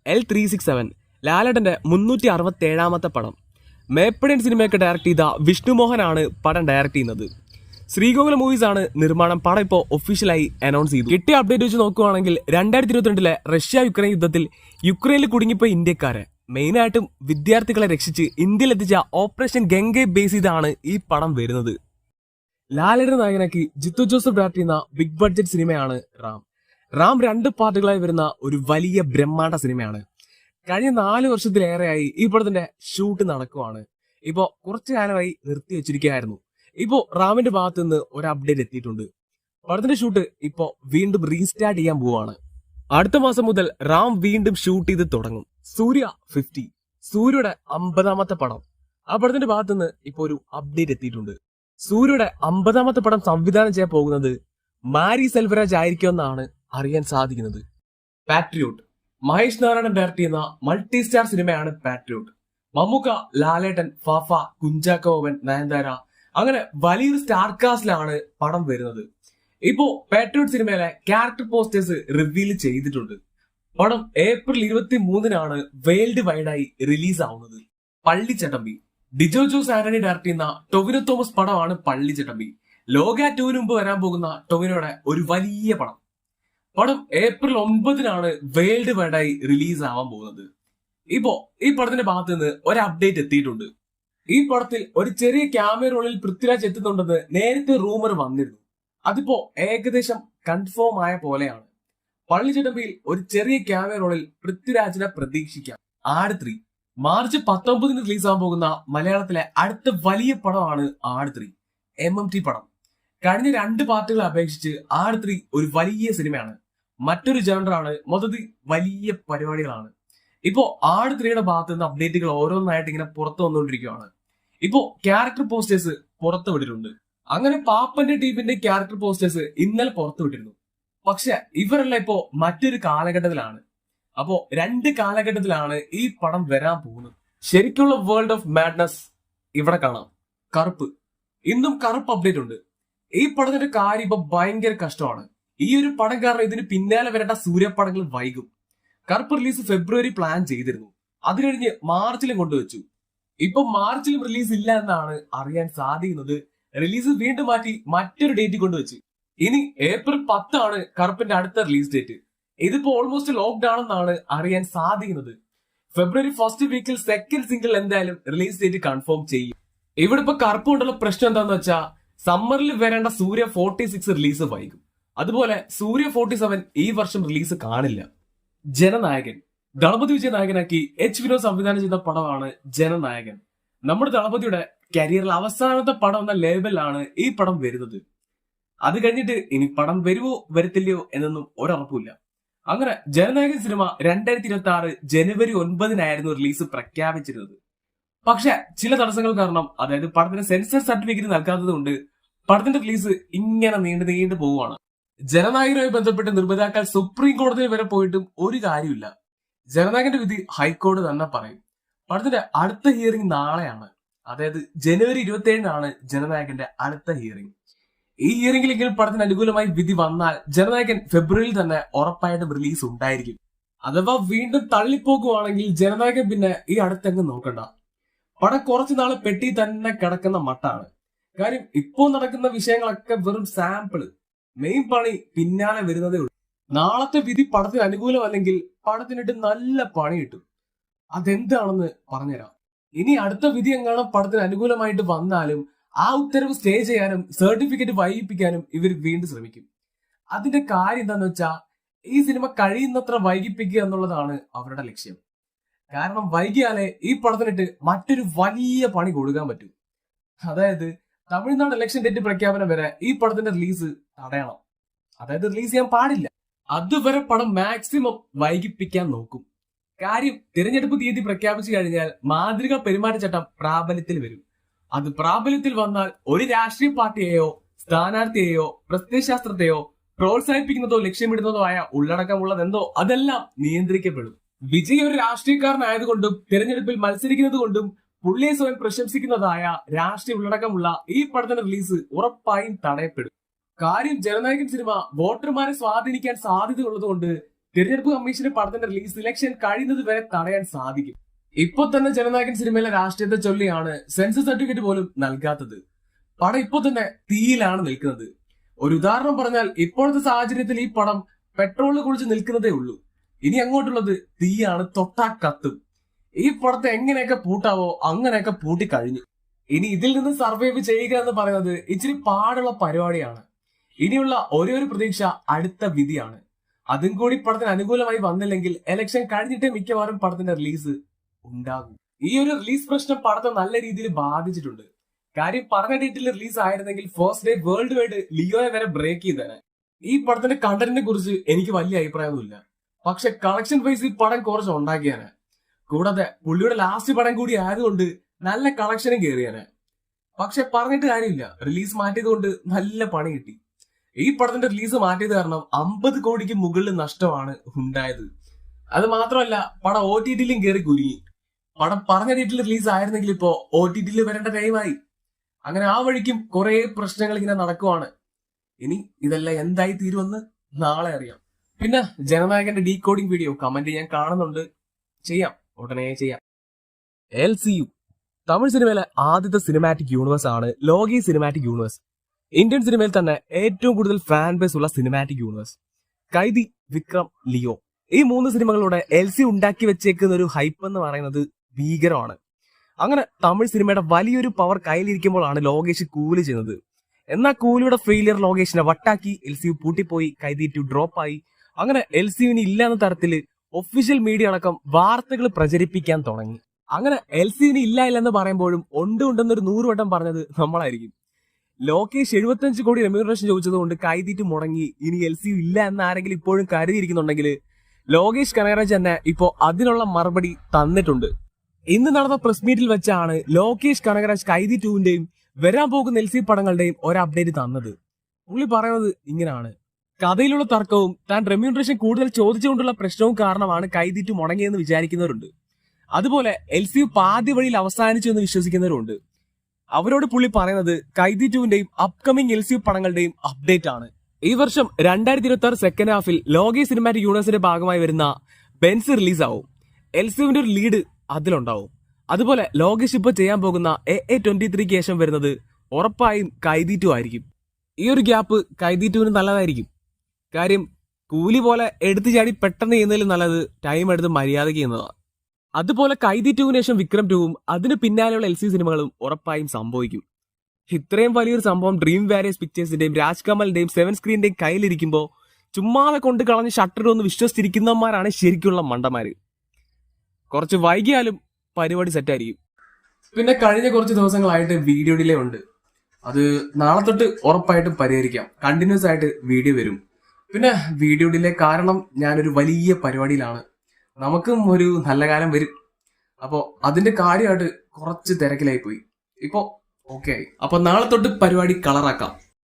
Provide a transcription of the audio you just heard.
L367 ലാലേട്ടന്റെ 367ാമത്തെ പടം. മേപ്പടിയൻ സിനിമയൊക്കെ ഡയറക്ട് ചെയ്ത വിഷ്ണു മോഹനാണ് പടം ഡയറക്ട് ചെയ്യുന്നത്. ശ്രീഗോകുലം മൂവീസ് ആണ് നിർമ്മാണം. പടം ഇപ്പോൾ ഒഫീഷ്യലായി അനൗൺസ് ചെയ്തു. കിട്ടിയ അപ്ഡേറ്റ് വെച്ച് നോക്കുകയാണെങ്കിൽ 2022 റഷ്യ യുക്രൈൻ യുദ്ധത്തിൽ യുക്രൈനിൽ കുടുങ്ങിപ്പോയ ഇന്ത്യക്കാരെ മെയിനായിട്ടും വിദ്യാർത്ഥികളെ രക്ഷിച്ച് ഇന്ത്യയിലെത്തിച്ച ഓപ്പറേഷൻ ഗംഗയെ ബേസ് ചെയ്താണ് ഈ പടം വരുന്നത്. ലാലേട്ടൻ നായകനാക്കി ജിത്തു ജോസഫ് ഡയറക്ട് ചെയ്യുന്ന ബിഗ് ബഡ്ജറ്റ് സിനിമയാണ് റാം. റാം 2 പാർട്ടുകളായി വരുന്ന ഒരു വലിയ ബ്രഹ്മാണ്ഡ സിനിമയാണ്. കഴിഞ്ഞ 4 വർഷത്തിലേറെയായി ഈ പടത്തിന്റെ ഷൂട്ട് നടക്കുവാണ്. ഇപ്പോ കുറച്ചു കാലമായി നിർത്തി വെച്ചിരിക്കുകയായിരുന്നു. ഇപ്പോ റാമിന്റെ ഭാഗത്ത് നിന്ന് ഒരു അപ്ഡേറ്റ് എത്തിയിട്ടുണ്ട്. പടത്തിന്റെ ഷൂട്ട് ഇപ്പോ വീണ്ടും റീസ്റ്റാർട്ട് ചെയ്യാൻ പോവാണ്. അടുത്ത മാസം മുതൽ റാം വീണ്ടും ഷൂട്ട് ചെയ്ത് തുടങ്ങും. സൂര്യ 50, സൂര്യയുടെ 50ാമത്തെ പടം. ആ പടത്തിന്റെ ഭാഗത്ത് നിന്ന് ഇപ്പോ ഒരു അപ്ഡേറ്റ് എത്തിയിട്ടുണ്ട്. സൂര്യയുടെ 50ാമത്തെ പടം സംവിധാനം ചെയ്യാൻ പോകുന്നത് മാരി സെൽവരാജ് ആയിരിക്കുമെന്നാണ് അറിയാൻ സാധിക്കുന്നത്. പാട്രിയോട്ട് മഹേഷ് നാരായണൻ ഡയറക്ട് ചെയ്യുന്ന മൾട്ടി സ്റ്റാർ സിനിമയാണ് പാട്രിയോട്ട്. മമ്മൂക്ക, ലാലേട്ടൻ, ഫാഫ, കുഞ്ചാക്കോവൻ, നയൻതാര അങ്ങനെ വലിയൊരു സ്റ്റാർ കാസ്റ്റിലാണ് പടം വരുന്നത്. ഇപ്പോ പാട്രിയോട്ട് സിനിമയിലെ ക്യാരക്ടർ പോസ്റ്റേഴ്സ് റിവീൽ ചെയ്തിട്ടുണ്ട്. പടം ഏപ്രിൽ 23-നാണ് വേൾഡ് വൈഡായി റിലീസ് ആവുന്നത്. പള്ളിച്ചട്ടമ്പി ഡിജോ ജോസ് ആന്റണി ഡയറക്ട് ചെയ്യുന്ന ടൊവിനോ തോമസ് പടമാണ് പള്ളിച്ചട്ടമ്പി. ലോക 2 മുമ്പ് വരാൻ പോകുന്ന ടൊവിനോയുടെ ഒരു വലിയ പടം. പടം ഏപ്രിൽ 9-നാണ് വേൾഡ് വൈഡായി റിലീസ് ആവാൻ പോകുന്നത്. ഇപ്പോ ഈ പടത്തിന്റെ ഭാഗത്ത് നിന്ന് ഒരു അപ്ഡേറ്റ് എത്തിയിട്ടുണ്ട്. ഈ പടത്തിൽ ഒരു ചെറിയ ക്യാമിയോ റോളിൽ പൃഥ്വിരാജ് എത്തുന്നുണ്ടെന്ന് നേരത്തെ റൂമർ വന്നിരുന്നു. അതിപ്പോ ഏകദേശം കൺഫേം ആയ പോലെയാണ്. പള്ളിച്ചട്ടമ്പിയിൽ ഒരു ചെറിയ ക്യാമിയോ റോളിൽ പൃഥ്വിരാജിനെ പ്രതീക്ഷിക്കാം. ആട് 3 മാർച്ച് 19-ന് റിലീസ് ആവാൻ പോകുന്ന മലയാളത്തിലെ അടുത്ത വലിയ പടമാണ് ആട് 3 MMT പടം. കഴിഞ്ഞ 2 പാർട്ടുകളെ അപേക്ഷിച്ച് ആട് 3 ഒരു വലിയ സിനിമയാണ്. മറ്റൊരു ജനറാണ്, മൊത്തത്തിൽ വലിയ പരിപാടികളാണ്. ഇപ്പോ ആട് 3യുടെ ഭാഗത്ത് നിന്ന് അപ്ഡേറ്റുകൾ ഓരോന്നായിട്ട് ഇങ്ങനെ പുറത്തു വന്നുകൊണ്ടിരിക്കുകയാണ്. ഇപ്പോ ക്യാരക്ടർ പോസ്റ്റേഴ്സ് പുറത്തു വിട്ടിട്ടുണ്ട്. അങ്ങനെ പാപ്പന്റെ ടീമിന്റെ ക്യാരക്ടർ പോസ്റ്റേഴ്സ് ഇന്നലെ പുറത്തു വിട്ടിരുന്നു. പക്ഷെ ഇവരെല്ലാം ഇപ്പോ മറ്റൊരു കാലഘട്ടത്തിലാണ്. അപ്പോ 2 കാലഘട്ടത്തിലാണ് ഈ പടം വരാൻ പോകുന്നത്. ശരിക്കുള്ള വേൾഡ് ഓഫ് മാഡ്നസ് ഇവിടെ കാണാം. കറുപ്പ് ഇന്നും കറുപ്പ് അപ്ഡേറ്റ് ഉണ്ട്. ഈ പടത്തിന്റെ കാര്യം ഇപ്പൊ ഭയങ്കര കഷ്ടമാണ്. ഈ ഒരു പടം കാരണം ഇതിന് പിന്നാലെ വരേണ്ട സൂര്യപടങ്ങൾ വൈകും. കറുപ്പ് റിലീസ് ഫെബ്രുവരി പ്ലാൻ ചെയ്തിരുന്നു. അത് കഴിഞ്ഞ് മാർച്ചിലും കൊണ്ടുവച്ചു. ഇപ്പൊ മാർച്ചിലും റിലീസ് ഇല്ല എന്നാണ് അറിയാൻ സാധിക്കുന്നത്. റിലീസ് വീണ്ടും മാറ്റി മറ്റൊരു ഡേറ്റ് കൊണ്ടുവച്ചു. ഇനി ഏപ്രിൽ 10 കറുപ്പിന്റെ അടുത്ത റിലീസ് ഡേറ്റ്. ഇതിപ്പോ ഓൾമോസ്റ്റ് ലോക്ക്ഡ് ആണെന്നാണ് അറിയാൻ സാധിക്കുന്നത്. ഫെബ്രുവരി 1st വീക്കിൽ സെക്കൻഡ് സിംഗിൾ എന്തായാലും റിലീസ് ഡേറ്റ് കൺഫേം ചെയ്യും. ഇവിടെ ഇപ്പൊ കറുപ്പ് കൊണ്ടുള്ള പ്രശ്നം എന്താന്ന് വെച്ചാൽ സമ്മറിൽ വരേണ്ട സൂര്യ 46 റിലീസ് വൈകും. അതുപോലെ സൂര്യ 47 ഈ വർഷം റിലീസ് കാണില്ല. ജനനായകൻ ദളപതി വിജയ് നായകനാക്കി എച്ച് വിനോദ് സംവിധാനം ചെയ്ത പടമാണ് ജനനായകൻ. നമ്മുടെ ദളപതിയുടെ കരിയറിൽ അവസാനത്തെ പടം എന്ന ലേബലിലാണ് ഈ പടം വരുന്നത്. അത് കഴിഞ്ഞിട്ട് ഇനി പടം വരുവോ വരത്തില്ലയോ എന്നൊന്നും ഒരറപ്പില്ല. അങ്ങനെ ജനനായകൻ സിനിമ 2026 ജനുവരി 9-നായിരുന്നു റിലീസ് പ്രഖ്യാപിച്ചിരുന്നത്. പക്ഷെ ചില തടസ്സങ്ങൾ കാരണം, അതായത് പടത്തിന് സെൻസർ സർട്ടിഫിക്കറ്റ് നൽകാത്തത് കൊണ്ട് പടത്തിന്റെ റിലീസ് ഇങ്ങനെ നീണ്ടു പോവുകയാണ്. ജനനായകനുമായി ബന്ധപ്പെട്ട് നിർമ്മാതാക്കൾ സുപ്രീം കോടതിയിൽ വരെ പോയിട്ടും ഒരു കാര്യമില്ല. ജനനായകന്റെ വിധി ഹൈക്കോടതി തന്നെ പറയും. പടത്തിന്റെ അടുത്ത ഹിയറിംഗ് നാളെയാണ്. അതായത് ജനുവരി 27-നാണ് ജനനായകന്റെ അടുത്ത ഹിയറിംഗ്. ഈ ഹിയറിംഗിലെങ്കിലും പടത്തിന് അനുകൂലമായി വിധി വന്നാൽ ജനനായകൻ ഫെബ്രുവരിയിൽ തന്നെ ഉറപ്പായിട്ടും റിലീസ് ഉണ്ടായിരിക്കും. അഥവാ വീണ്ടും തള്ളിപ്പോകുവാണെങ്കിൽ ജനനായകൻ പിന്നെ ഈ അടുത്തങ്ങ് നോക്കണ്ട. പടം കുറച്ചു നാള് പെട്ടി തന്നെ കിടക്കുന്ന മട്ടാണ്. കാര്യം ഇപ്പോ നടക്കുന്ന വിഷയങ്ങളൊക്കെ വെറും സാമ്പിള്. മെയിൻ പണി പിന്നാലെ വരുന്നതേ ഉള്ളൂ. നാളത്തെ വിധി പടത്തിന് അനുകൂലമല്ലെങ്കിൽ പടത്തിനിട്ട് നല്ല പണി കിട്ടും. അതെന്താണെന്ന് പറഞ്ഞുതരാം. ഇനി അടുത്ത വിധി എങ്ങാനും പടത്തിന് അനുകൂലമായിട്ട് വന്നാലും ആ ഉത്തരവ് സ്റ്റേ ചെയ്യാനും സർട്ടിഫിക്കറ്റ് വൈകിപ്പിക്കാനും ഇവർ വീണ്ടും ശ്രമിക്കും. അതിന്റെ കാര്യം എന്താന്ന് വെച്ചാൽ ഈ സിനിമ കഴിയുന്നത്ര വൈകിപ്പിക്കുക എന്നുള്ളതാണ് അവരുടെ ലക്ഷ്യം. കാരണം വൈകിയാലേ ഈ പടത്തിനിട്ട് മറ്റൊരു വലിയ പണി കൊടുക്കാൻ പറ്റും. അതായത് തമിഴ്നാട് ഇലക്ഷൻ ഡേറ്റ് പ്രഖ്യാപനം വരെ ഈ പടത്തിന്റെ റിലീസ് തടയണം. അതായത് റിലീസ് ചെയ്യാൻ പാടില്ല. അതുവരെ പടം മാക്സിമം വൈകിപ്പിക്കാൻ നോക്കും. കാര്യം തിരഞ്ഞെടുപ്പ് തീയതി പ്രഖ്യാപിച്ചു കഴിഞ്ഞാൽ മാതൃക പെരുമാറ്റച്ചട്ടം പ്രാബല്യത്തിൽ വരും. അത് പ്രാബല്യത്തിൽ വന്നാൽ ഒരു രാഷ്ട്രീയ പാർട്ടിയെയോ സ്ഥാനാർത്ഥിയെയോ പ്രത്യയശാസ്ത്രത്തെയോ പ്രോത്സാഹിപ്പിക്കുന്നതോ ലക്ഷ്യമിടുന്നതോ ആയ ഉള്ളടക്കമുള്ളതെന്തോ അതെല്ലാം നിയന്ത്രിക്കപ്പെടും. വിജയ് ഒരു രാഷ്ട്രീയക്കാരനായതുകൊണ്ടും തിരഞ്ഞെടുപ്പിൽ മത്സരിക്കുന്നത് കൊണ്ടും പുള്ളിയെ സ്വയം പ്രശംസിക്കുന്നതായ രാഷ്ട്രീയ ഉള്ളടക്കമുള്ള ഈ പടത്തിന്റെ റിലീസ് ഉറപ്പായും തടയപ്പെടും. കാര്യം ജനനായകൻ സിനിമ വോട്ടർമാരെ സ്വാധീനിക്കാൻ സാധ്യതയുള്ളതുകൊണ്ട് തിരഞ്ഞെടുപ്പ് കമ്മീഷന് പടത്തിന്റെ റിലീസ് ഇലക്ഷൻ കഴിയുന്നത് വരെ തടയാൻ സാധിക്കും. ഇപ്പൊ തന്നെ ജനനായകൻ സിനിമയിലെ രാഷ്ട്രീയത്തെ ചൊല്ലിയാണ് സെൻസർ സർട്ടിഫിക്കറ്റ് പോലും നൽകാത്തത്. പടം ഇപ്പൊ തന്നെ തീയിലാണ് നിൽക്കുന്നത്. ഒരു ഉദാഹരണം പറഞ്ഞാൽ ഇപ്പോഴത്തെ സാഹചര്യത്തിൽ ഈ പടം പെട്രോളിൽ കുളിച്ച് നിൽക്കുന്നതേ ഉള്ളൂ. ഇനി അങ്ങോട്ടുള്ളത് തീയാണ്, തൊട്ടാ കത്തും. ഈ പടത്തെ എങ്ങനെയൊക്കെ പൂട്ടാവോ അങ്ങനെയൊക്കെ പൂട്ടിക്കഴിഞ്ഞു. ഇനി ഇതിൽ നിന്ന് സർവൈവ് ചെയ്യുക എന്ന് പറയുന്നത് ഇച്ചിരി പാടുള്ള പരിപാടിയാണ്. ഇനിയുള്ള ഒരേ ഒരു പ്രതീക്ഷ അടുത്ത വിധിയാണ്. അതും കൂടി പടത്തിന് അനുകൂലമായി വന്നില്ലെങ്കിൽ ഇലക്ഷൻ കഴിഞ്ഞിട്ടേ മിക്കവാറും പടത്തിന്റെ റിലീസ് ഉണ്ടാകും. ഈ ഒരു റിലീസ് പ്രശ്നം പടത്തെ നല്ല രീതിയിൽ ബാധിച്ചിട്ടുണ്ട്. കാര്യം പറഞ്ഞ ഡേറ്റിൽ റിലീസ് ആയിരുന്നെങ്കിൽ ഫസ്റ്റ് ഡേ വേൾഡ് വൈഡ് ലിയോയെ വരെ ബ്രേക്ക് ചെയ്തേനെ. ഈ പടത്തിന്റെ കണ്ടന്റിനെ കുറിച്ച് എനിക്ക് വലിയ അഭിപ്രായമൊന്നുമില്ല. പക്ഷെ കളക്ഷൻ വൈസ് ഈ പടം കുറച്ച് ഉണ്ടാക്കിയാണ്. കൂടാതെ പുള്ളിയുടെ ലാസ്റ്റ് പടം കൂടി ആയതുകൊണ്ട് നല്ല കളക്ഷനും കയറിയാണ്. പക്ഷെ പറഞ്ഞിട്ട് കാര്യമില്ല, റിലീസ് മാറ്റിയത് കൊണ്ട് നല്ല പണി കിട്ടി. ഈ പടത്തിന്റെ റിലീസ് മാറ്റിയത് കാരണം 50 കോടിക്ക് മുകളിൽ നഷ്ടമാണ് ഉണ്ടായത്. അത് മാത്രമല്ല, പടം OTT-ലും കയറി കുരുങ്ങി. പടം പറഞ്ഞ ഡേറ്റിൽ റിലീസ് ആയിരുന്നെങ്കിൽ ഇപ്പോ OTT-ൽ വരേണ്ട ടൈമായി. അങ്ങനെ ആ വഴിക്കും കുറെ പ്രശ്നങ്ങൾ ഇങ്ങനെ നടക്കുവാണ്. ഇനി ഇതെല്ലാം എന്തായി തീരുമെന്ന് നാളെ അറിയാം. പിന്നെ ജനനായകന്റെ ഡീകോഡിംഗ് വീഡിയോ കമന്റ് ഞാൻ കാണുന്നുണ്ട്. ചെയ്യാം, ഉടനെ ചെയ്യാം. LCU തമിഴ് സിനിമയിലെ ആദ്യത്തെ സിനിമാറ്റിക് യൂണിവേഴ്സ് ആണ് ലോകി സിനിമാറ്റിക് യൂണിവേഴ്സ്. ഇന്ത്യൻ സിനിമയിൽ തന്നെ ഏറ്റവും കൂടുതൽ ഫാൻ ബേസ് ഉള്ള cinematic universe. Kaithi, Vikram, Leo ഈ 3 സിനിമകളുടെ LCU ഉണ്ടാക്കി വെച്ചേക്കുന്ന ഒരു ഹൈപ്പ് എന്ന് പറയുന്നത് ഭീകരമാണ്. അങ്ങനെ തമിഴ് സിനിമയുടെ വലിയൊരു പവർ കയ്യിലിരിക്കുമ്പോഴാണ് ലോകേഷ് കൂലി ചെയ്യുന്നത്. എന്നാൽ കൂലിയുടെ ഫെയിലിയർ ലോകേഷിനെ വട്ടാക്കി LCU പൂട്ടിപ്പോയി, കൈദി 2 ഡ്രോപ്പായി. അങ്ങനെ LCUവിന് ഇല്ലാന്ന തരത്തില് ഒഫീഷ്യൽ മീഡിയ അടക്കം വാർത്തകൾ പ്രചരിപ്പിക്കാൻ തുടങ്ങി. അങ്ങനെ LCUവിന് ഇല്ലെന്ന് പറയുമ്പോഴും ഉണ്ടെന്നൊരു 100 വട്ടം പറഞ്ഞത് നമ്മളായിരിക്കും. ലോകേഷ് 75 കോടി റെമ്യൂണറേഷൻ ചോദിച്ചത് കൊണ്ട് കൈദി 2 മുടങ്ങി. ഇനി LCU ഇല്ല എന്ന് ആരെങ്കിലും ഇപ്പോഴും കരുതിയിരിക്കുന്നുണ്ടെങ്കിൽ ലോകേഷ് കനകരാജ് തന്നെ ഇപ്പോ അതിനുള്ള മറുപടി തന്നിട്ടുണ്ട്. ഇന്ന് നടന്ന പ്രസ് മീറ്റിൽ വെച്ചാണ് ലോകേഷ് കനകരാജ് കൈദി 2-ന്റെയും വരാൻ പോകുന്ന LCU പടങ്ങളുടെയും ഒരു അപ്ഡേറ്റ് തന്നത്. പുള്ളി പറയുന്നത് ഇങ്ങനെയാണ്: കഥയിലുള്ള തർക്കവും താൻ റെമ്യൂണറേഷൻ കൂടുതൽ ചോദിച്ചുകൊണ്ടുള്ള പ്രശ്നവും കാരണമാണ് കൈദി 2 മുടങ്ങിയെന്ന് വിചാരിക്കുന്നവരുണ്ട്. അതുപോലെ LCU പാതി വഴിയിൽ അവസാനിച്ചു എന്ന് വിശ്വസിക്കുന്നവരുണ്ട്. അവരോട് പുള്ളി പറയുന്നത് കൈദി 2-ന്റെയും അപ്കമിംഗ് LCU പടങ്ങളുടെയും അപ്ഡേറ്റ് ആണ്. ഈ വർഷം 2026 സെക്കൻഡ് ഹാഫിൽ ലോകി സിനിമാറ്റിക് യൂണിവേഴ്സിന്റെ ഭാഗമായി വരുന്ന ബെൻസ് റിലീസ് ആവും. LCUവിന്റെ ഒരു ലീഡ് അതിലുണ്ടാവും. അതുപോലെ ലോകേഷ് ഇപ്പൊ ചെയ്യാൻ പോകുന്ന AA23 ശേഷം വരുന്നത് ഉറപ്പായും കൈദി 2 ആയിരിക്കും. ഈ ഒരു ഗ്യാപ്പ് കൈദി 2-ന് നല്ലതായിരിക്കും. കാര്യം കൂലി പോലെ എടുത്തു ചാടി പെട്ടെന്ന് ചെയ്യുന്നതിൽ നല്ലത് ടൈം എടുത്ത് മര്യാദയ്ക്ക് ചെയ്യുന്നതാണ്. അതുപോലെ കൈദി 2-ന് ശേഷം വിക്രം 2-ഉം അതിന് പിന്നാലെയുള്ള LCU സിനിമകളും ഉറപ്പായും സംഭവിക്കും. ഇത്രയും വലിയൊരു സംഭവം ഡ്രീം വാരിയേഴ്സ് പിക്ചേഴ്സിന്റെയും രാജ്കമലിന്റെയും 7 സ്ക്രീനിന്റെയും കയ്യിലിരിക്കുമ്പോൾ ചുമ്മാതെ കൊണ്ട് കളഞ്ഞ് ഷട്ടർ ഒന്ന് വിശ്വസിച്ചിരിക്കുന്നവന്മാരാണ് ശരിക്കുള്ള മണ്ടന്മാര്. കുറച്ച് വൈകിയാലും പരിപാടി സെറ്റായിരിക്കും. പിന്നെ കഴിഞ്ഞ കുറച്ച് ദിവസങ്ങളായിട്ട് വീഡിയോ ഡിലേ ഉണ്ട്. അത് നാളെ തൊട്ട് ഉറപ്പായിട്ടും പരിഹരിക്കാം. കണ്ടിന്യൂസ് ആയിട്ട് വീഡിയോ വരും. പിന്നെ വീഡിയോ ഡിലേ കാരണം ഞാനൊരു വലിയ പരിപാടിയിലാണ്. നമുക്കും ഒരു നല്ല കാലം വരും. അപ്പോ അതിന്റെ കാര്യമായിട്ട് കുറച്ച് തിരക്കിലായി പോയി. ഇപ്പോ ഓക്കെ ആയി. അപ്പൊ നാളെ തൊട്ട് പരിപാടി കളറാക്കാം.